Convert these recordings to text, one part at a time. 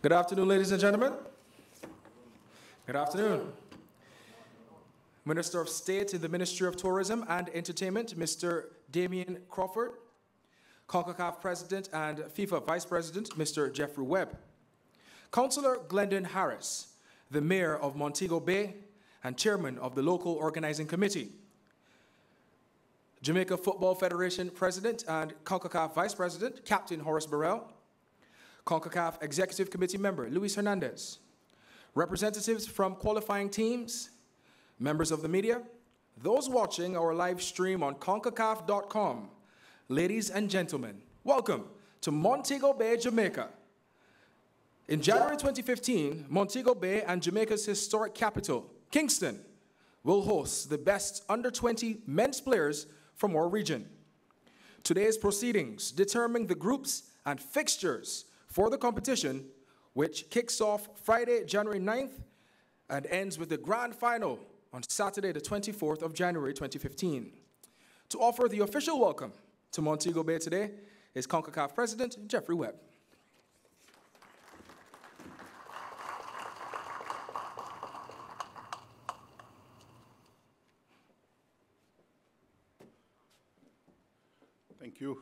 Good afternoon, ladies and gentlemen. Good afternoon. Minister of State in the Ministry of Tourism and Entertainment, Mr. Damien Crawford. Concacaf President and FIFA Vice President, Mr. Jeffrey Webb. Councillor Glendon Harris, the Mayor of Montego Bay and Chairman of the Local Organizing Committee. Jamaica Football Federation President and Concacaf Vice President, Captain Horace Burrell. Concacaf Executive Committee Member, Luis Hernandez. Representatives from qualifying teams, members of the media, those watching our live stream on concacaf.com. Ladies and gentlemen, welcome to Montego Bay, Jamaica. In January 2015, Montego Bay and Jamaica's historic capital, Kingston, will host the best under-20 men's players from our region. Today's proceedings determine the groups and fixtures for the competition, which kicks off Friday, January 9th and ends with the grand final on Saturday, the 24th of January 2015. To offer the official welcome to Montego Bay today is Concacaf President Jeffrey Webb. Thank you,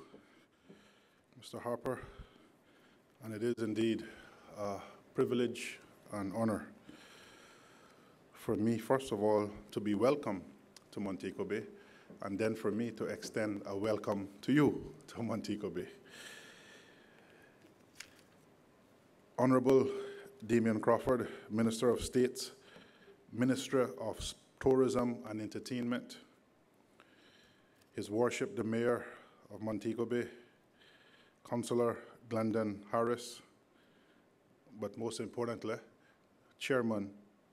Mr. Harper. And it is indeed a privilege and honor for me, first of all, to be welcome to Montego Bay, and then for me to extend a welcome to you to Montego Bay. Honorable Damien Crawford, Minister of State, Minister of Tourism and Entertainment, His Worship the Mayor of Montego Bay, Councillor Glendon Harris, but most importantly, Chairman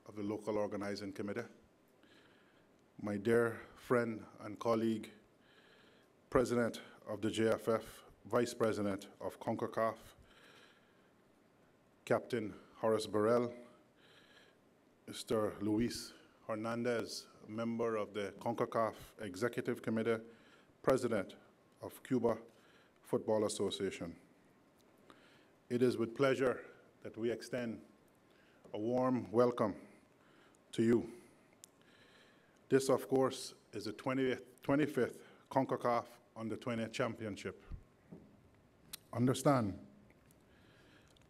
of the Local Organizing Committee, my dear friend and colleague, President of the JFF, Vice President of Concacaf, Captain Horace Burrell, Mr. Luis Hernandez, member of the Concacaf Executive Committee, President of Cuba Football Association. It is with pleasure that we extend a warm welcome to you. This, of course, is the 25th Concacaf Under-20 Championship. Understand,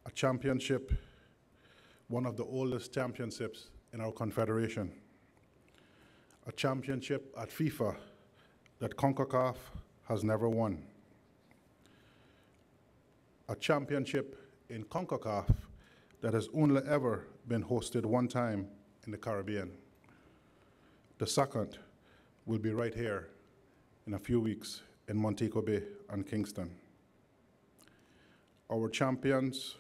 a championship, one of the oldest championships in our confederation. A championship at FIFA that Concacaf has never won. A championship in CONCACAF that has only ever been hosted one time in the Caribbean. The second will be right here in a few weeks in Montego Bay and Kingston. Our champions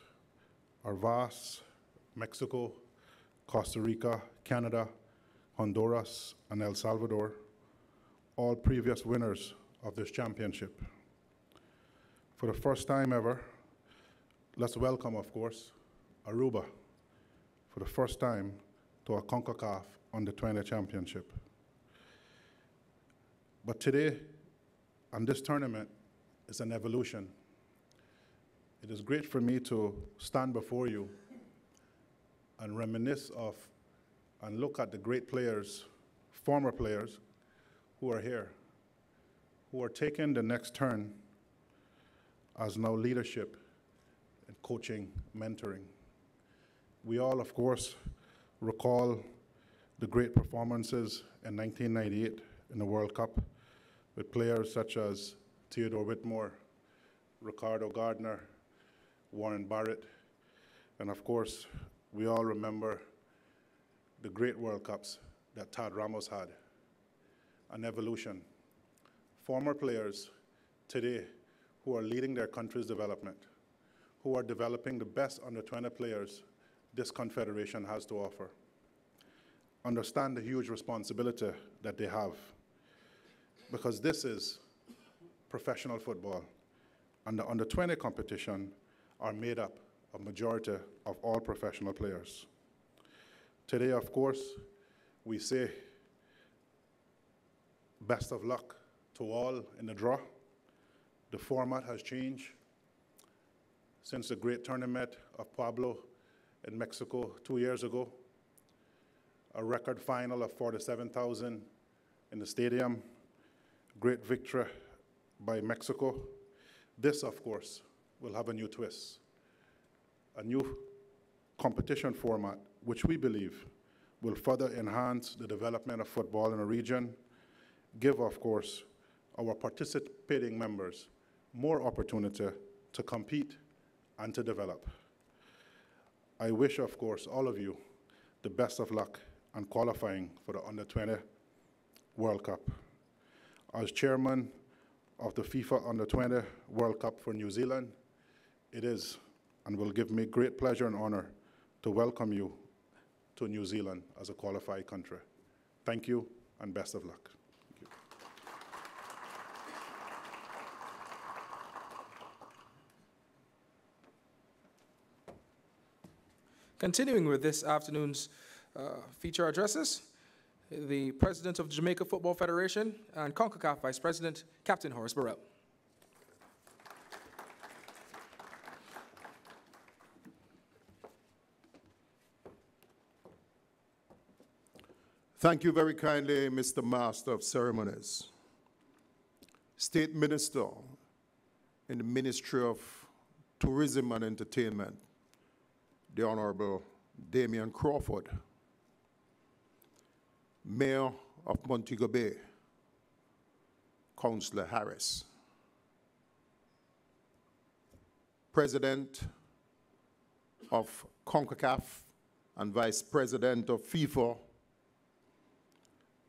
are vast: Mexico, Costa Rica, Canada, Honduras, and El Salvador, all previous winners of this championship. For the first time ever, let's welcome, of course, Aruba for the first time to a CONCACAF Under-20 Championship. But today, and this tournament, is an evolution. It is great for me to stand before you and reminisce of and look at the great players, former players, who are here, who are taking the next turn as now leadership and coaching, mentoring. We all, of course, recall the great performances in 1998 in the World Cup with players such as Theodore Whitmore, Ricardo Gardner, Warren Barrett, and of course, we all remember the great World Cups that Tad Ramos had. An evolution. Former players today who are leading their country's development, who are developing the best under-20 players this confederation has to offer. Understand the huge responsibility that they have, because this is professional football, and the under-20 competition are made up of majority of all professional players. Today, of course, we say best of luck to all in the draw. The format has changed since the great tournament of Pablo in Mexico 2 years ago. A record final of 47,000 in the stadium. Great victory by Mexico. This, of course, will have a new twist, a new competition format, which we believe will further enhance the development of football in the region, give, of course, our participating members more opportunity to compete and to develop. I wish, of course, all of you the best of luck in qualifying for the Under-20 World Cup. As chairman of the FIFA Under-20 World Cup for New Zealand, it is and will give me great pleasure and honor to welcome you to New Zealand as a qualified country. Thank you and best of luck. Thank you. Continuing with this afternoon's feature addresses, the President of Jamaica Football Federation and Concacaf Vice President, Captain Horace Burrell. Thank you very kindly, Mr. Master of Ceremonies. State Minister in the Ministry of Tourism and Entertainment, the Honorable Damian Crawford. Mayor of Montego Bay, Councillor Harris. President of Concacaf and Vice President of FIFA,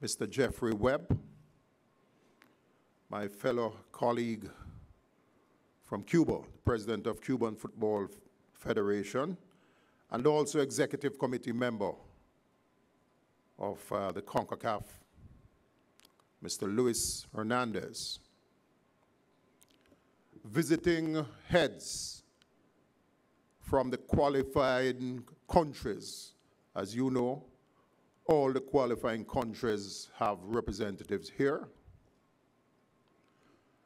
Mr. Jeffrey Webb, my fellow colleague from Cuba, President of Cuban Football Federation, and also Executive Committee member of the CONCACAF, Mr. Luis Hernandez. Visiting heads from the qualified countries. As you know, all the qualifying countries have representatives here.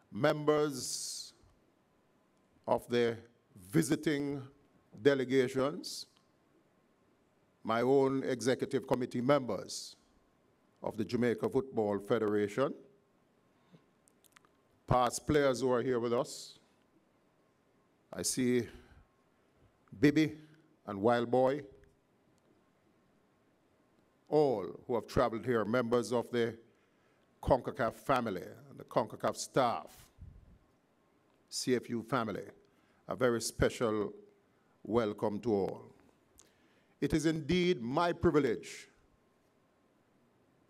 Members of the visiting delegations, my own executive committee members of the Jamaica Football Federation, past players who are here with us. I see Bibi and Wild Boy, all who have traveled here, members of the CONCACAF family and the CONCACAF staff, CFU family, a very special welcome to all. It is indeed my privilege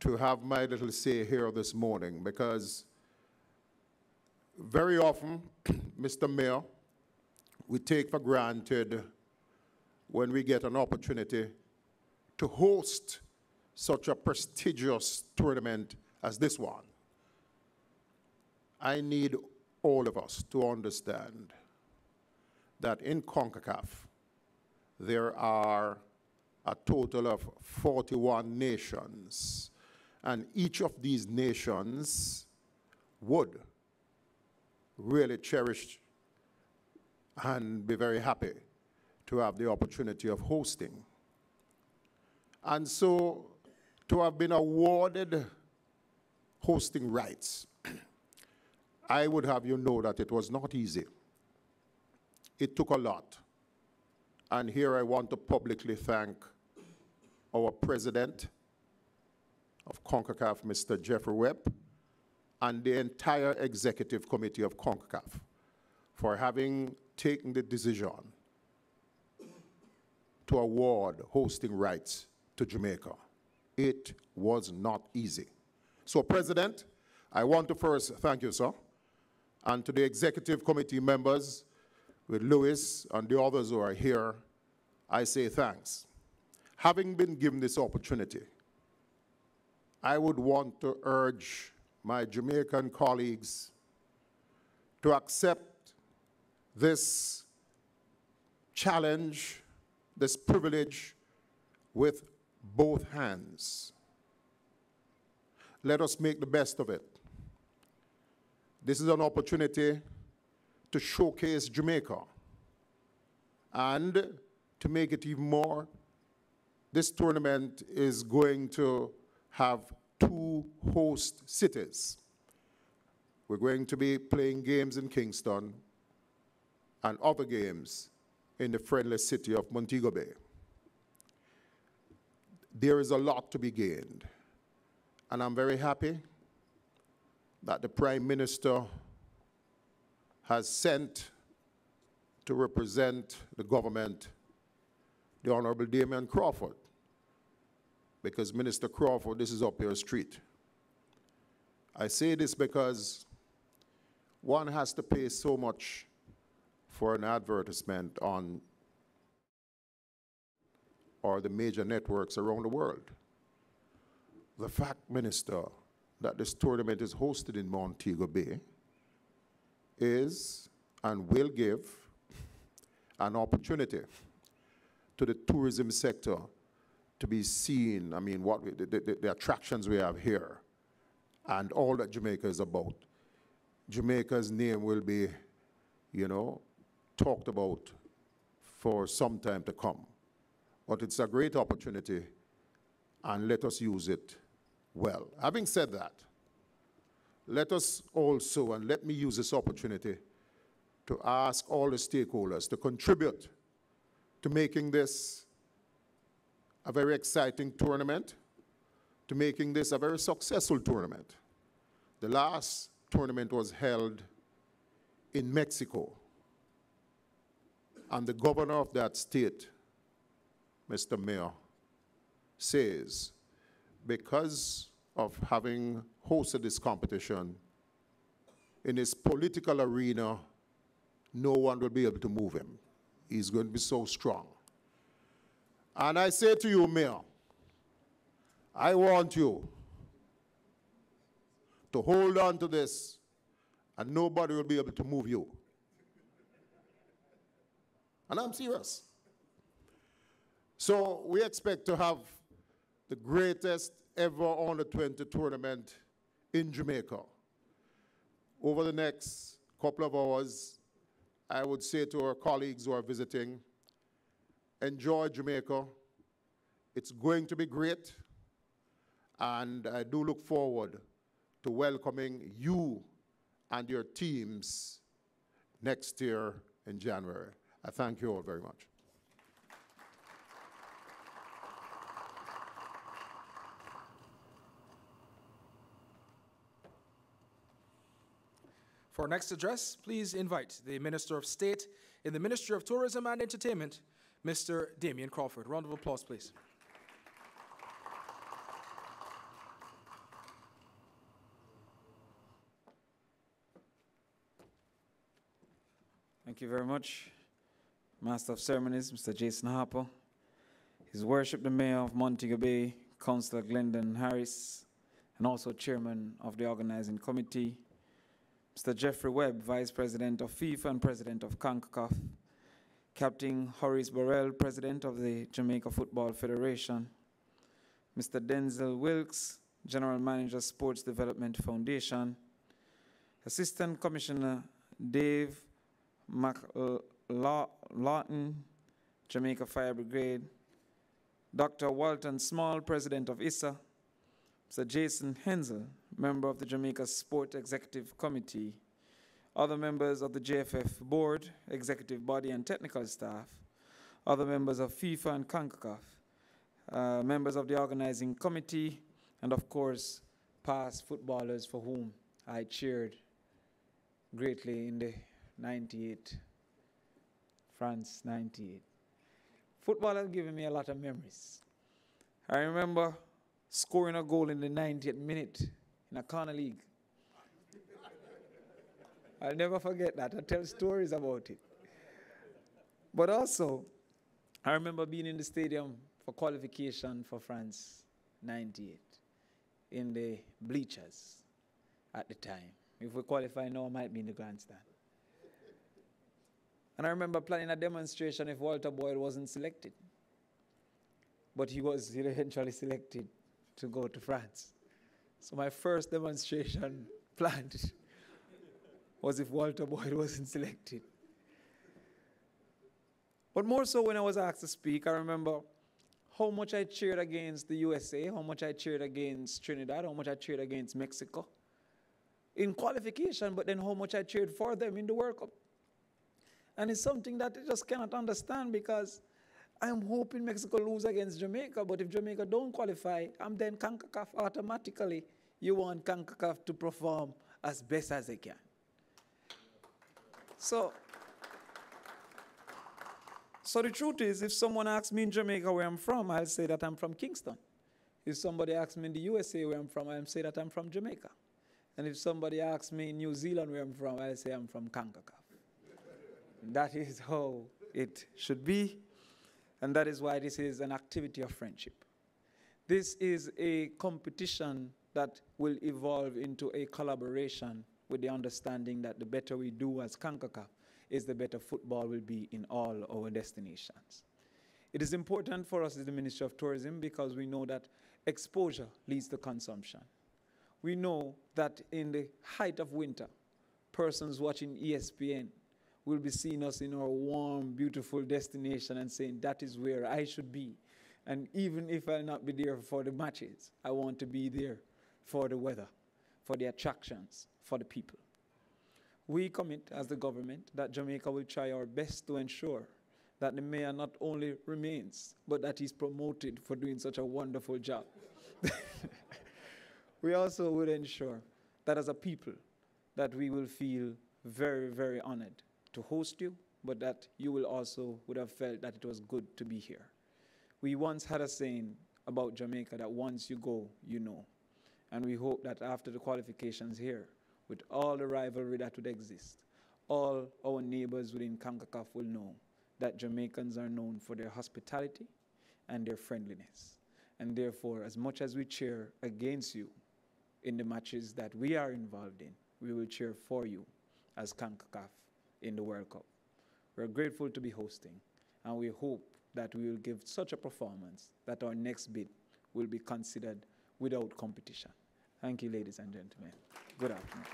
to have my little say here this morning because very often, Mr. Mayor, we take for granted when we get an opportunity to host such a prestigious tournament as this one. I need all of us to understand that in CONCACAF, there are a total of 41 nations, and each of these nations would really cherish and be very happy to have the opportunity of hosting. And so, to have been awarded hosting rights, I would have you know that it was not easy. It took a lot. And here I want to publicly thank our president of CONCACAF, Mr. Jeffrey Webb, and the entire executive committee of CONCACAF for having taken the decision to award hosting rights to Jamaica. It was not easy. So, President, I want to first thank you, sir, and to the executive committee members with Louis and the others who are here, I say thanks. Having been given this opportunity, I would want to urge my Jamaican colleagues to accept this challenge, this privilege with both hands. Let us make the best of it. This is an opportunity to showcase Jamaica and to make it even more, this tournament is going to have 2 host cities. We're going to be playing games in Kingston and other games in the friendly city of Montego Bay. There is a lot to be gained. And I'm very happy that the Prime Minister has sent to represent the government the Honorable Damian Crawford, because Minister Crawford, this is up your street. I say this because one has to pay so much for an advertisement on or the major networks around the world. The fact, Minister, that this tournament is hosted in Montego Bay is and will give an opportunity to the tourism sector to be seen. I mean, what the attractions we have here and all that Jamaica is about. Jamaica's name will be, you know, talked about for some time to come. But it's a great opportunity, and let us use it well. Having said that, let us also, and let me use this opportunity to ask all the stakeholders to contribute to making this a very exciting tournament, to making this a very successful tournament. The last tournament was held in Mexico, and the governor of that state, Mr. Mayor, says because of having hosted this competition in his political arena, no one will be able to move him. He's going to be so strong. And I say to you, Mayor, I want you to hold on to this, and nobody will be able to move you. And I'm serious. So we expect to have the greatest ever under-20 tournament in Jamaica. Over the next couple of hours, I would say to our colleagues who are visiting, enjoy Jamaica. It's going to be great. And I do look forward to welcoming you and your teams next year in January. I thank you all very much. For our next address, please invite the Minister of State in the Ministry of Tourism and Entertainment, Mr. Damian Crawford. Round of applause, please. Thank you very much, Master of Ceremonies, Mr. Jason Harper, His Worship the Mayor of Montego Bay, Councillor Glendon Harris, and also Chairman of the Organizing Committee, Mr. Jeffrey Webb, Vice President of FIFA and President of Concacaf, Captain Horace Burrell, President of the Jamaica Football Federation, Mr. Denzel Wilkes, General Manager, Sports Development Foundation, Assistant Commissioner Dave McLaughlin, Jamaica Fire Brigade, Dr. Walton Small, President of ISA, Mr. Jason Hensel, member of the Jamaica Sport Executive Committee, other members of the JFF Board, Executive Body and Technical Staff, other members of FIFA and CONCACAF, members of the Organizing Committee, and of course, past footballers for whom I cheered greatly in the 98, France 98. Football has given me a lot of memories. I remember scoring a goal in the 90th minute in a corner league. I'll never forget that. I tell stories about it. But also, I remember being in the stadium for qualification for France 98 in the bleachers at the time. If we qualify now, I might be in the grandstand. And I remember planning a demonstration if Walter Boyd wasn't selected. But he was eventually selected to go to France. So my first demonstration planned was if Walter Boyd wasn't selected. But more so when I was asked to speak, I remember how much I cheered against the USA, how much I cheered against Trinidad, how much I cheered against Mexico in qualification, but then how much I cheered for them in the World Cup. And it's something that I just cannot understand, because I'm hoping Mexico lose against Jamaica, but if Jamaica don't qualify, I'm then Concacaf automatically. You want Concacaf to perform as best as they can. So the truth is, if someone asks me in Jamaica where I'm from, I'll say that I'm from Kingston. If somebody asks me in the USA where I'm from, I'll say that I'm from Jamaica. And if somebody asks me in New Zealand where I'm from, I'll say I'm from Concacaf. That is how it should be, and that is why this is an activity of friendship. This is a competition that will evolve into a collaboration with the understanding that the better we do as CONCACAF is the better football will be in all our destinations. It is important for us as the Ministry of Tourism because we know that exposure leads to consumption. We know that in the height of winter, persons watching ESPN will be seeing us in our warm, beautiful destination and saying, that is where I should be. And even if I'll not be there for the matches, I want to be there for the weather, for the attractions, for the people. We commit as the government that Jamaica will try our best to ensure that the mayor not only remains, but that he's promoted for doing such a wonderful job. We also will ensure that as a people, that we will feel very, very honored to host you, but that you will also would have felt that it was good to be here. We once had a saying about Jamaica that once you go, you know. And we hope that after the qualifications here, with all the rivalry that would exist, all our neighbors within CONCACAF will know that Jamaicans are known for their hospitality and their friendliness. And therefore, as much as we cheer against you in the matches that we are involved in, we will cheer for you as CONCACAF in the World Cup. We're grateful to be hosting, and we hope that we will give such a performance that our next bid will be considered without competition. Thank you, ladies and gentlemen. Good afternoon.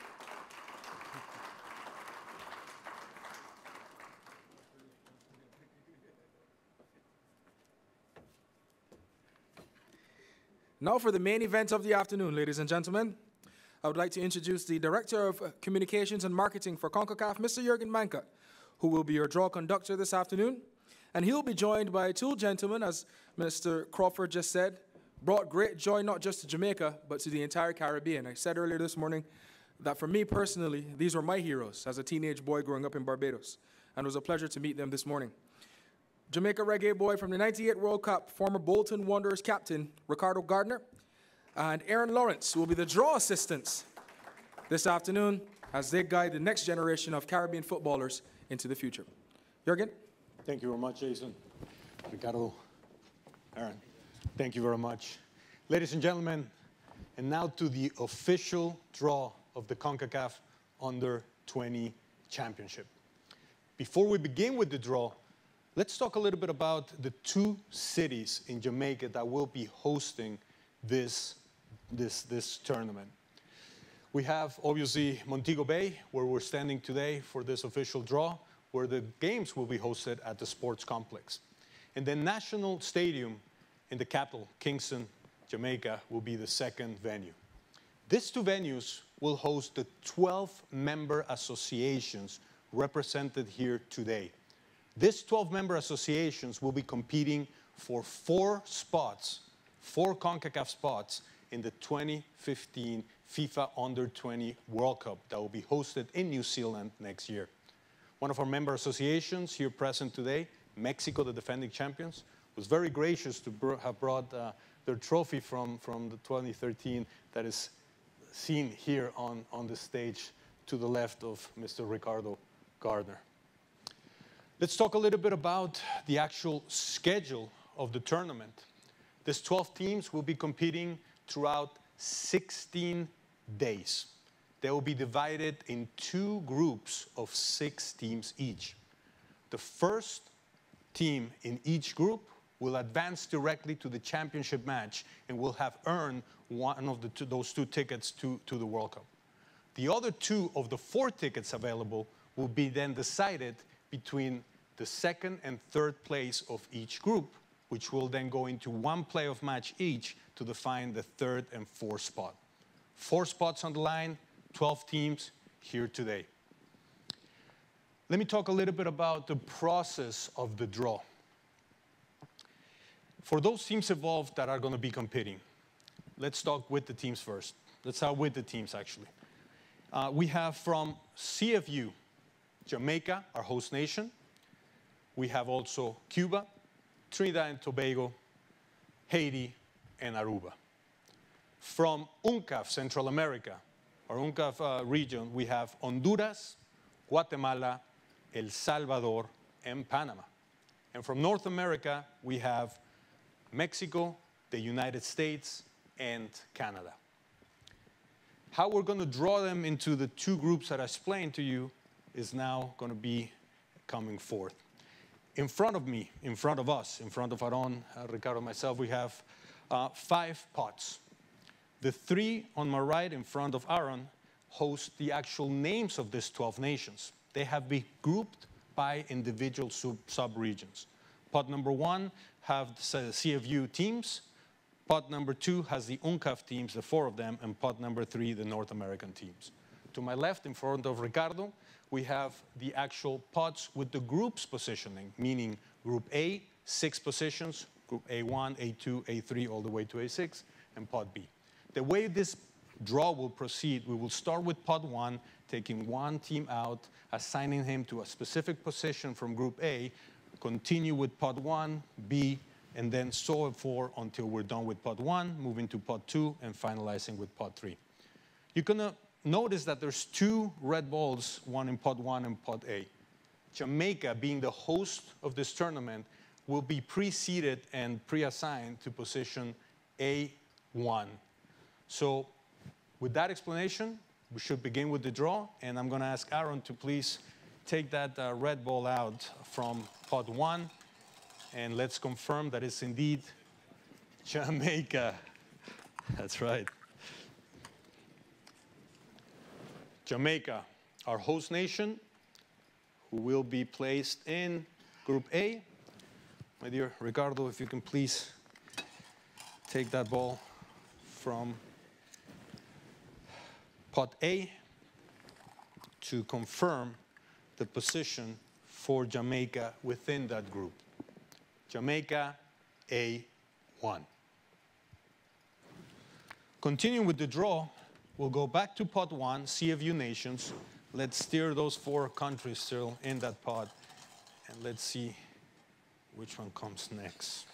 Now for the main event of the afternoon, ladies and gentlemen. I would like to introduce the Director of Communications and Marketing for CONCACAF, Mr. Jürgen Manka, who will be your draw conductor this afternoon. And he'll be joined by two gentlemen, as Minister Crawford just said, brought great joy not just to Jamaica, but to the entire Caribbean. I said earlier this morning that for me personally, these were my heroes as a teenage boy growing up in Barbados. And it was a pleasure to meet them this morning. Jamaica reggae boy from the '98 World Cup, former Bolton Wanderers captain, Ricardo Gardner, and Aaron Lawrence will be the draw assistants this afternoon as they guide the next generation of Caribbean footballers into the future. Jürgen? Thank you very much, Jason. Ricardo, Aaron, thank you very much. Ladies and gentlemen, and now to the official draw of the CONCACAF Under-20 Championship. Before we begin with the draw, let's talk a little bit about the two cities in Jamaica that will be hosting this tournament. We have, obviously, Montego Bay, where we're standing today for this official draw, where the games will be hosted at the sports complex. And then National Stadium in the capital, Kingston, Jamaica, will be the second venue. These two venues will host the 12 member associations represented here today. These 12 member associations will be competing for 4 spots, 4 CONCACAF spots in the 2015 FIFA Under-20 World Cup that will be hosted in New Zealand next year. One of our member associations here present today, Mexico, the defending champions, was very gracious to have brought their trophy from the 2013 that is seen here on the stage to the left of Mr. Ricardo Gardner. Let's talk a little bit about the actual schedule of the tournament. These 12 teams will be competing throughout 16 days. They will be divided in 2 groups of 6 teams each. The first team in each group will advance directly to the championship match and will have earned one of those 2 tickets to the World Cup. The other 2 of the 4 tickets available will be then decided between the second and third place of each group, which will then go into one playoff match each to define the third and fourth spot. 4 spots on the line, 12 teams here today. Let me talk a little bit about the process of the draw. For those teams involved that are going to be competing, let's talk with the teams first. Let's start with the teams, actually. We have from CFU, Jamaica, our host nation. We have also Cuba, Trinidad and Tobago, Haiti, and Aruba. From UNCAF, Central America, our UNCAF region, we have Honduras, Guatemala, El Salvador, and Panama. And from North America, we have Mexico, the United States, and Canada. How we're going to draw them into the 2 groups that I explained to you is now going to be coming forth. In front of me, in front of us, in front of Aaron, Ricardo, and myself, we have 5 pots. The 3 on my right in front of Aaron host the actual names of these 12 nations. They have been grouped by individual sub-regions. Pot number 1 have the CFU teams. Pot number 2 has the UNCAF teams, the 4 of them, and pot number 3, the North American teams. To my left, in front of Ricardo, we have the actual pots with the groups positioning, meaning Group A, 6 positions, Group A1, A2, A3, all the way to A6, and Pot B. The way this draw will proceed, we will start with Pot 1, taking 1 team out, assigning him to a specific position from Group A, continue with Pot 1, B, and then so forth until we're done with Pot 1, moving to Pot 2, and finalizing with Pot 3. You're going to notice that there's 2 red balls, one in Pot 1 and Pot A. Jamaica, being the host of this tournament, will be preceded and pre-assigned to position A1. So with that explanation, we should begin with the draw, and I'm going to ask Aaron to please take that red ball out from Pot 1, and let's confirm that it's indeed Jamaica. That's right. Jamaica, our host nation, who will be placed in Group A. My dear Ricardo, if you can please take that ball from Pot A to confirm the position for Jamaica within that group. Jamaica, A1. Continuing with the draw, we'll go back to Pot 1, CFU nations. Let's steer those 4 countries still in that pot, and let's see which one comes next.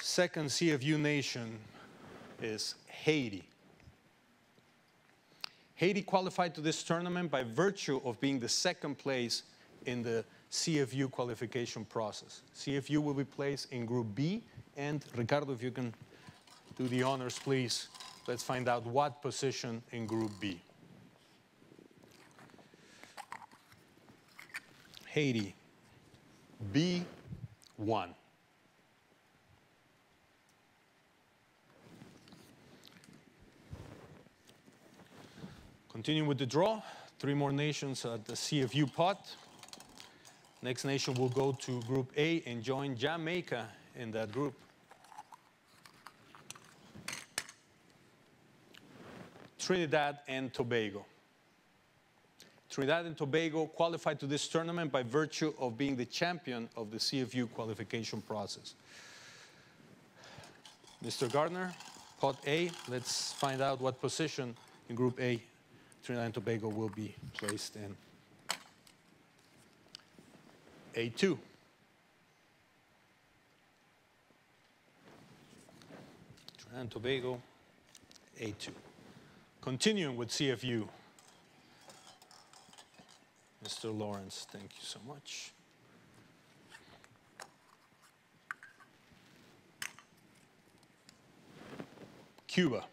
Second CFU nation is Haiti. Haiti qualified to this tournament by virtue of being the 2nd place in the CFU qualification process. CFU will be placed in Group B, and Ricardo, if you can do the honors, please. Let's find out what position in Group B. Haiti, B1. Continuing with the draw, 3 more nations at the CFU pot. Next nation will go to Group A and join Jamaica in that group. Trinidad and Tobago. Trinidad and Tobago qualified to this tournament by virtue of being the champion of the CFU qualification process. Mr. Gardner, pot A, let's find out what position in Group A Trinidad and Tobago will be placed in. A2. Trinidad and Tobago, A2. Continuing with CFU. Mr. Lawrence, thank you so much. Cuba.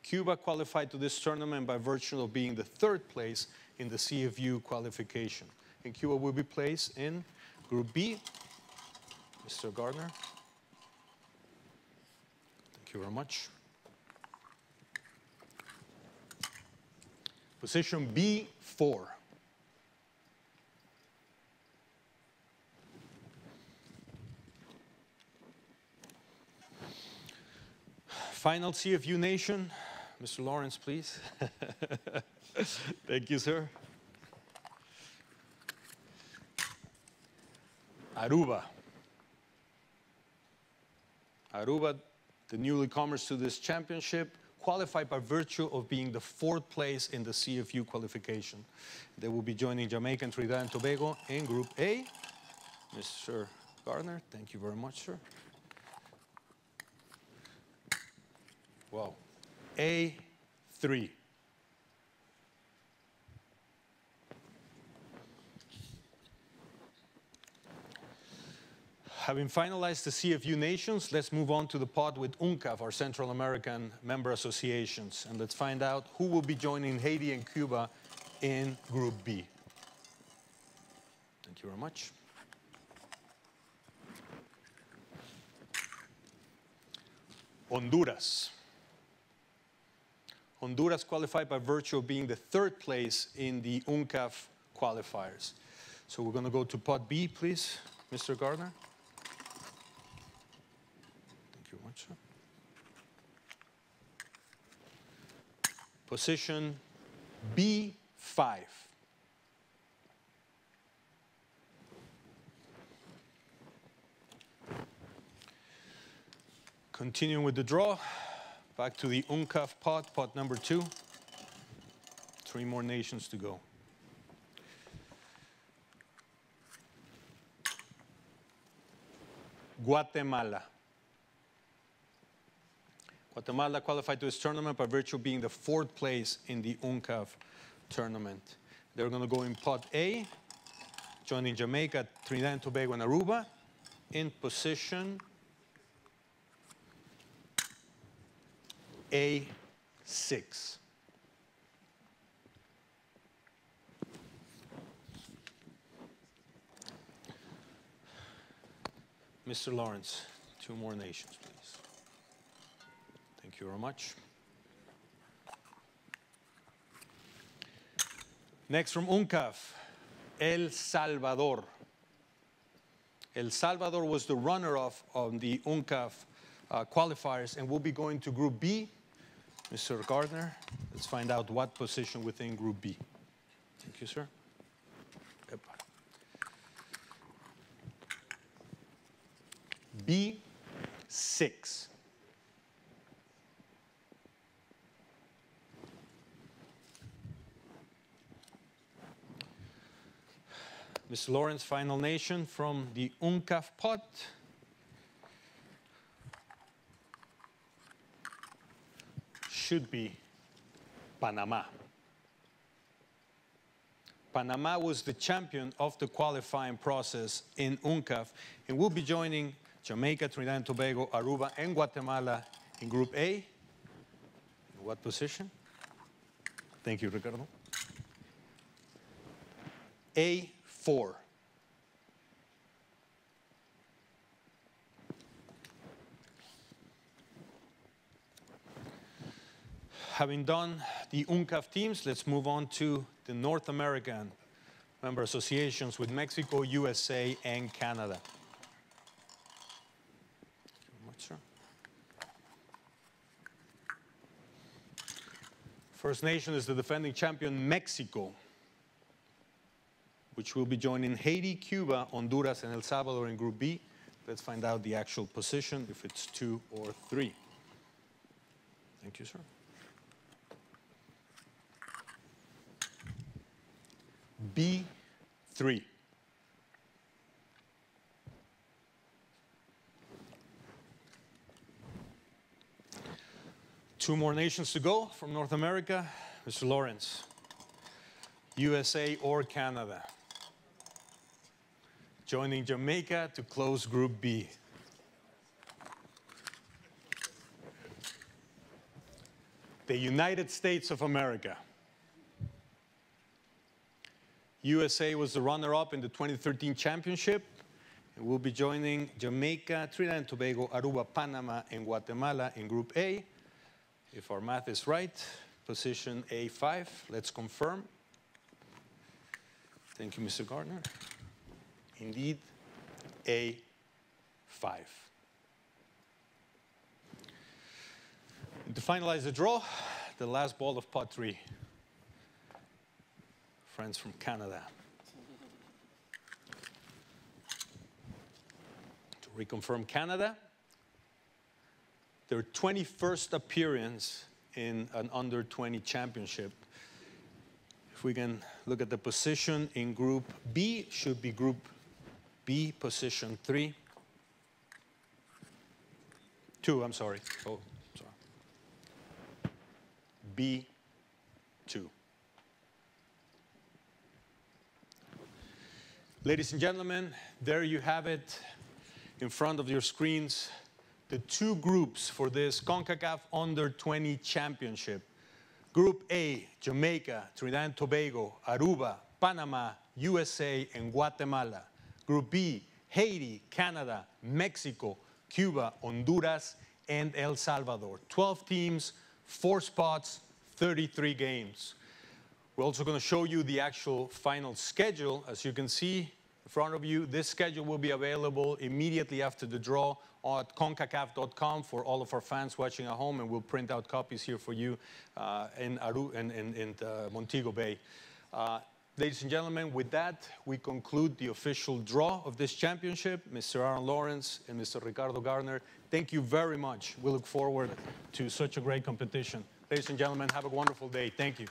Cuba qualified to this tournament by virtue of being the 3rd place in the CFU qualification. And Cuba will be placed in Group B. Mr. Gardner. Thank you very much. Position B4. Final CFU nation, Mr. Lawrence, please. Thank you, sir. Aruba. Aruba, the newly comers to this championship, qualified by virtue of being the 4th place in the CFU qualification. They will be joining Jamaica and Trinidad and Tobago in Group A. Mr. Gardner, thank you very much, sir. Wow. A3. Having finalized the CFU nations, let's move on to the pod with UNCAF, our Central American member associations, and let's find out who will be joining Haiti and Cuba in Group B. Thank you very much. Honduras. Honduras qualified by virtue of being the 3rd place in the UNCAF qualifiers. So we're going to go to pod B, please, Mr. Gardner. Sir. Position B5. Continuing with the draw, back to the UNCAF pot number 2. 3 more nations to go. Guatemala. Guatemala qualified to this tournament by virtue of being the 4th place in the UNCAF tournament. They're going to go in pot A, joining Jamaica, Trinidad and Tobago, and Aruba in position A6. Mr. Lawrence, 2 more nations, please. Thank you very much. Next from UNCAF, El Salvador. El Salvador was the runner-up on the UNCAF qualifiers and will be going to Group B. Mr. Gardner, let's find out what position within Group B. Thank you, sir. B6. Ms. Lawrence, final nation from the UNCAF pot. Should be Panama. Panama was the champion of the qualifying process in UNCAF and will be joining Jamaica, Trinidad and Tobago, Aruba, and Guatemala in Group A. In what position? Thank you, Ricardo. A4. Having done the UNCAF teams, let's move on to the North American member associations with Mexico, USA, and Canada. Thank you very much, sir. First nation is the defending champion, Mexico, which will be joining Haiti, Cuba, Honduras, and El Salvador in Group B. Let's find out the actual position, if it's 2 or 3. Thank you, sir. B3. Two more nations to go from North America. Mr. Lawrence, USA or Canada, joining Jamaica to close Group B. The United States of America. USA was the runner-up in the 2013 championship and will be joining Jamaica, Trinidad and Tobago, Aruba, Panama, and Guatemala in Group A. If our math is right, position A5. Let's confirm. Thank you, Mr. Gardner. Indeed, A5. And to finalize the draw, the last ball of pot 3. Friends from Canada. To reconfirm Canada, their 21st appearance in an under-20 championship. If we can look at the position in Group B, should be Group B, position 3. 2, I'm sorry. Oh, sorry. B2. Ladies and gentlemen, there you have it in front of your screens. The 2 groups for this CONCACAF Under-20 Championship. Group A, Jamaica, Trinidad and Tobago, Aruba, Panama, USA, and Guatemala. Group B, Haiti, Canada, Mexico, Cuba, Honduras, and El Salvador. 12 teams, 4 spots, 33 games. We're also going to show you the actual final schedule. As you can see in front of you, this schedule will be available immediately after the draw at concacaf.com for all of our fans watching at home, and we'll print out copies here for you in Montego Bay. Ladies and gentlemen, with that, we conclude the official draw of this championship. Mr. Aaron Lawrence and Mr. Ricardo Garner, thank you very much. We look forward to such a great competition. Ladies and gentlemen, have a wonderful day. Thank you.